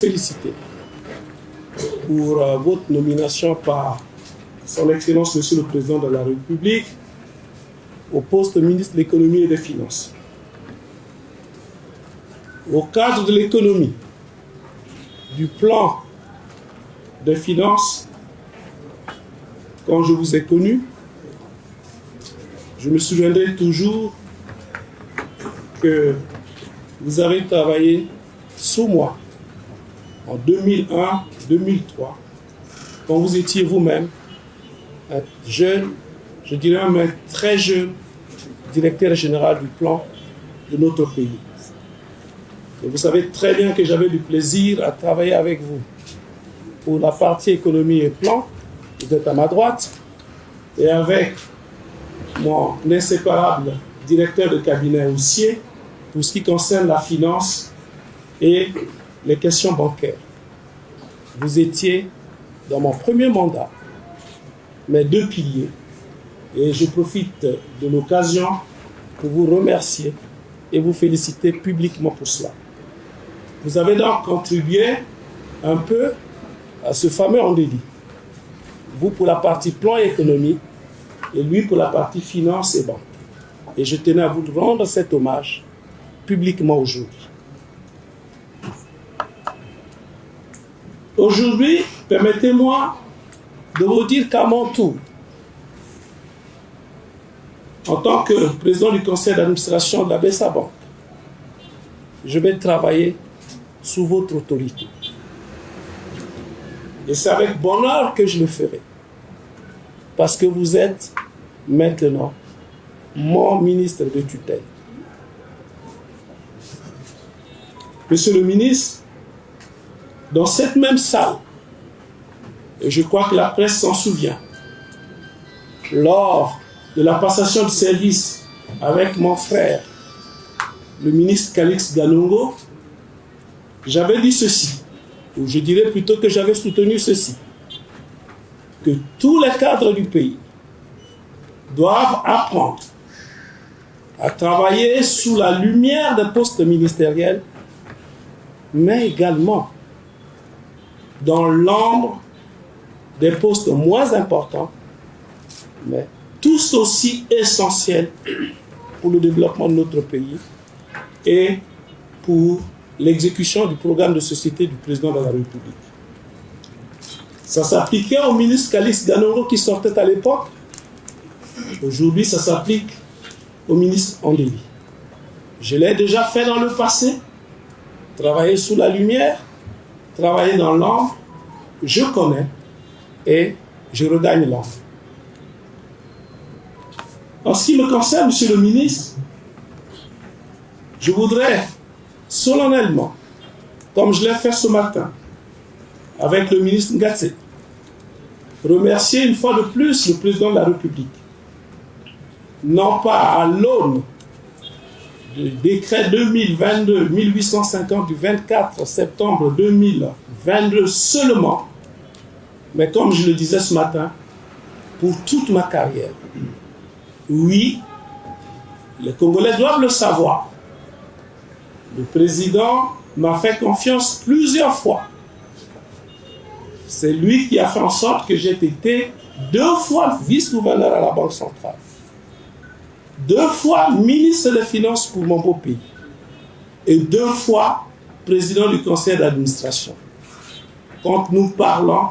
féliciter pour votre nomination par Son Excellence Monsieur le Président de la République au poste de ministre de l'Économie et des Finances. Au cadre de l'économie, du plan de finances, quand je vous ai connu, je me souviendrai toujours que vous avez travaillé sous moi en 2001-2003, quand vous étiez vous-même un jeune, je dirais même un très jeune directeur général du plan de notre pays. Et vous savez très bien que j'avais du plaisir à travailler avec vous. Pour la partie économie et plan, vous êtes à ma droite, et avec mon inséparable directeur de cabinet haussier, pour ce qui concerne la finance et les questions bancaires. Vous étiez, dans mon premier mandat, mes deux piliers, et je profite de l'occasion pour vous remercier et vous féliciter publiquement pour cela. Vous avez donc contribué un peu à ce fameux endélie. Vous pour la partie plan et économie, et lui pour la partie finance et banque. Et je tenais à vous rendre cet hommage publiquement aujourd'hui. Aujourd'hui, permettez-moi de vous dire qu'à mon tour, en tant que président du conseil d'administration de la BESA Banque, je vais travailler sous votre autorité. Et c'est avec bonheur que je le ferai. Parce que vous êtes maintenant mon ministre de tutelle. Monsieur le ministre, dans cette même salle, et je crois que la presse s'en souvient, lors de la passation de service avec mon frère, le ministre Calix Galongo, j'avais dit ceci, ou je dirais plutôt que j'avais soutenu ceci, que tous les cadres du pays doivent apprendre à travailler sous la lumière des postes ministériels, mais également dans l'ombre des postes moins importants, mais tous aussi essentiels pour le développement de notre pays et pour l'exécution du programme de société du président de la République. Ça s'appliquait au ministre Calix Galongo qui sortait à l'époque. Aujourd'hui, ça s'applique au ministre Andélie. Je l'ai déjà fait dans le passé, travailler sous la lumière, travailler dans l'ombre, je connais et je regagne l'ombre. En ce qui me concerne, monsieur le ministre, je voudrais solennellement, comme je l'ai fait ce matin, avec le ministre Ngatsé, remercier une fois de plus le président de la République, non pas à l'aune du décret 2022-1850 du 24 septembre 2022 seulement, mais comme je le disais ce matin, pour toute ma carrière. Oui, les Congolais doivent le savoir. Le président m'a fait confiance plusieurs fois. C'est lui qui a fait en sorte que j'ai été 2 fois vice-gouverneur à la Banque centrale, 2 fois ministre des Finances pour mon beau pays et 2 fois président du conseil d'administration. Quand nous parlons,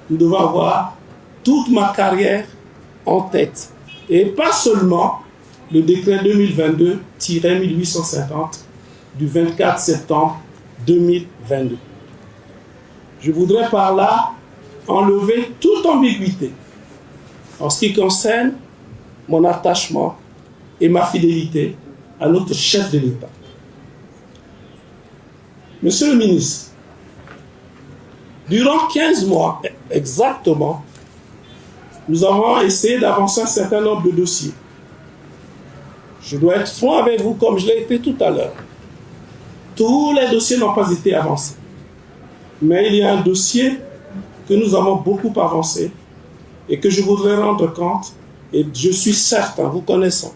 nous devons avoir toute ma carrière en tête et pas seulement le décret 2022-1850 du 24 septembre 2022. Je voudrais par là enlever toute ambiguïté en ce qui concerne mon attachement et ma fidélité à notre chef de l'État. Monsieur le ministre, durant 15 mois exactement, nous avons essayé d'avancer un certain nombre de dossiers. Je dois être franc avec vous comme je l'ai été tout à l'heure. Tous les dossiers n'ont pas été avancés. Mais il y a un dossier que nous avons beaucoup avancé et que je voudrais rendre compte, et je suis certain, vous connaissant,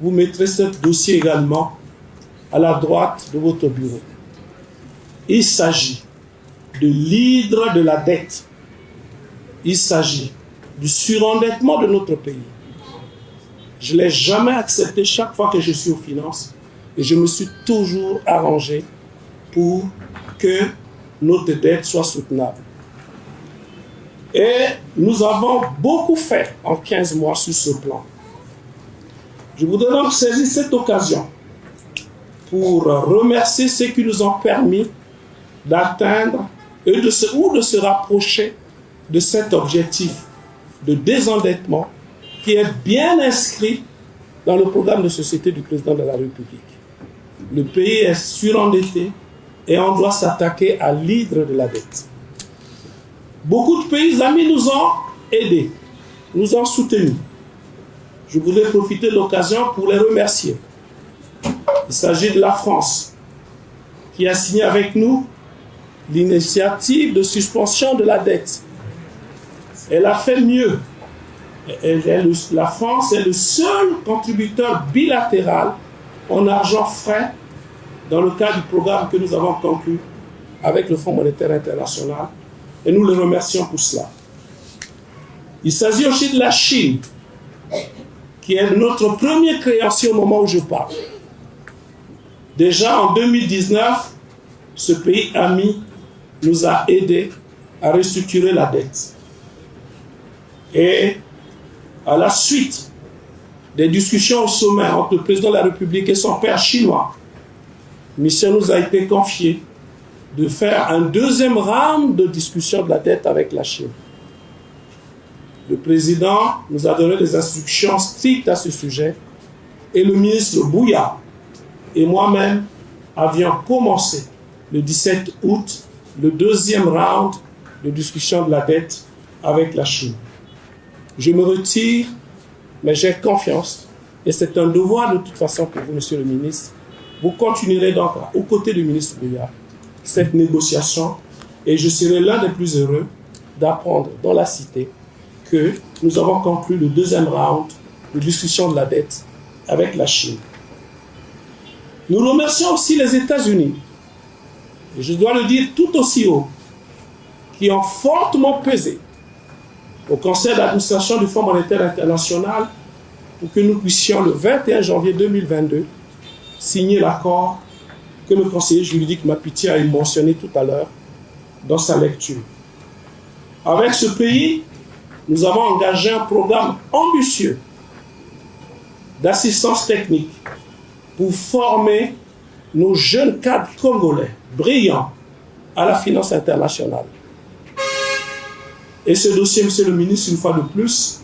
vous mettrez ce dossier également à la droite de votre bureau. Il s'agit de l'hydre de la dette. Il s'agit du surendettement de notre pays. Je ne l'ai jamais accepté chaque fois que je suis aux finances et je me suis toujours arrangé pour que notre dette soit soutenable. Et nous avons beaucoup fait en 15 mois sur ce plan. Je voudrais donc saisir cette occasion pour remercier ceux qui nous ont permis d'atteindre ou de se rapprocher de cet objectif de désendettement qui est bien inscrit dans le programme de société du président de la République. Le pays est surendetté et on doit s'attaquer à l'hydre de la dette. Beaucoup de pays amis nous ont aidés, nous ont soutenus. Je voudrais profiter de l'occasion pour les remercier. Il s'agit de la France, qui a signé avec nous l'initiative de suspension de la dette. Elle a fait mieux. La France est le seul contributeur bilatéral en argent frais dans le cadre du programme que nous avons conclu avec le Fonds monétaire international. Et nous les remercions pour cela. Il s'agit aussi de la Chine, qui est notre premier créancier au moment où je parle. Déjà en 2019, ce pays ami nous a aidés à restructurer la dette. Et à la suite des discussions au sommet entre le président de la République et son père chinois, mission nous a été confiée de faire un deuxième round de discussion de la dette avec la Chine. Le président nous a donné des instructions strictes à ce sujet et le ministre Bouya et moi-même avions commencé le 17 août le deuxième round de discussion de la dette avec la Chine. Je me retire, mais j'ai confiance et c'est un devoir de toute façon pour vous, monsieur le ministre. Vous continuerez donc aux côtés du ministre Bouya cette négociation et je serai l'un des plus heureux d'apprendre dans la cité que nous avons conclu le deuxième round de discussion de la dette avec la Chine. Nous remercions aussi les États-Unis, et je dois le dire tout aussi haut, qui ont fortement pesé au conseil d'administration du Fonds monétaire international pour que nous puissions le 21 janvier 2022 signer l'accord que le conseiller juridique Mapiti a mentionné tout à l'heure dans sa lecture. Avec ce pays, nous avons engagé un programme ambitieux d'assistance technique pour former nos jeunes cadres congolais brillants à la finance internationale. Et ce dossier, monsieur le ministre, une fois de plus,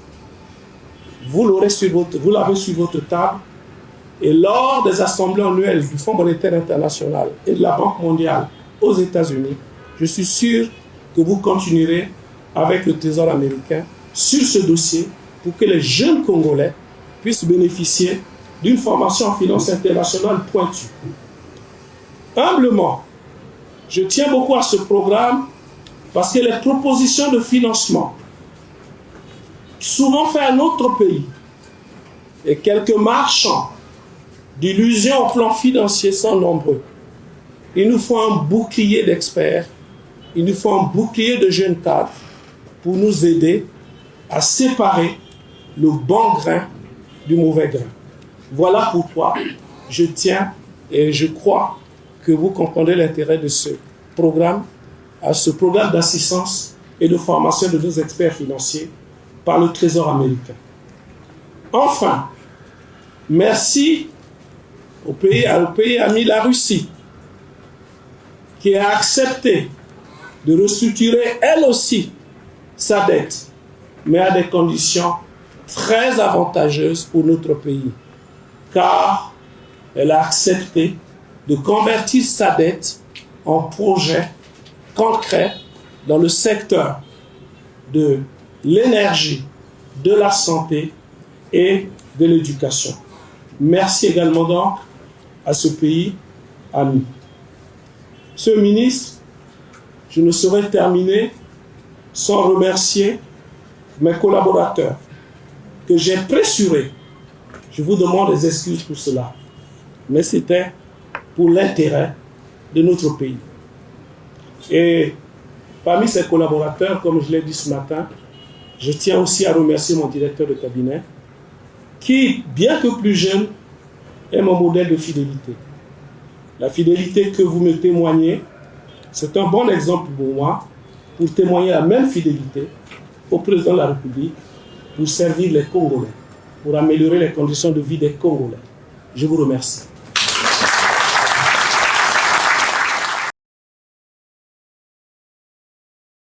vous l'avez sur votre table. Et lors des assemblées annuelles du Fonds monétaire international et de la Banque mondiale aux États-Unis, je suis sûr que vous continuerez avec le Trésor américain sur ce dossier pour que les jeunes Congolais puissent bénéficier d'une formation en finance internationale pointue. Humblement, je tiens beaucoup à ce programme parce que les propositions de financement souvent faites à notre pays et quelques marchands d'illusions au plan financier sont nombreux. Il nous faut un bouclier d'experts, il nous faut un bouclier de jeunes cadres pour nous aider à séparer le bon grain du mauvais grain. Voilà pourquoi je tiens et je crois que vous comprenez l'intérêt de ce programme d'assistance et de formation de nos experts financiers par le Trésor américain. Enfin, merci au pays ami la Russie, qui a accepté de restructurer elle aussi sa dette, mais à des conditions très avantageuses pour notre pays, car elle a accepté de convertir sa dette en projet concret dans le secteur de l'énergie, de la santé et de l'éducation. Merci également donc à ce pays ami. Monsieur le ministre, je ne saurais terminer sans remercier mes collaborateurs que j'ai pressurés. Je vous demande des excuses pour cela, mais c'était pour l'intérêt de notre pays. Et parmi ses collaborateurs, comme je l'ai dit ce matin, je tiens aussi à remercier mon directeur de cabinet, qui, bien que plus jeune, est mon modèle de fidélité. La fidélité que vous me témoignez, c'est un bon exemple pour moi, pour témoigner la même fidélité au président de la République, pour servir les Congolais, pour améliorer les conditions de vie des Congolais. Je vous remercie.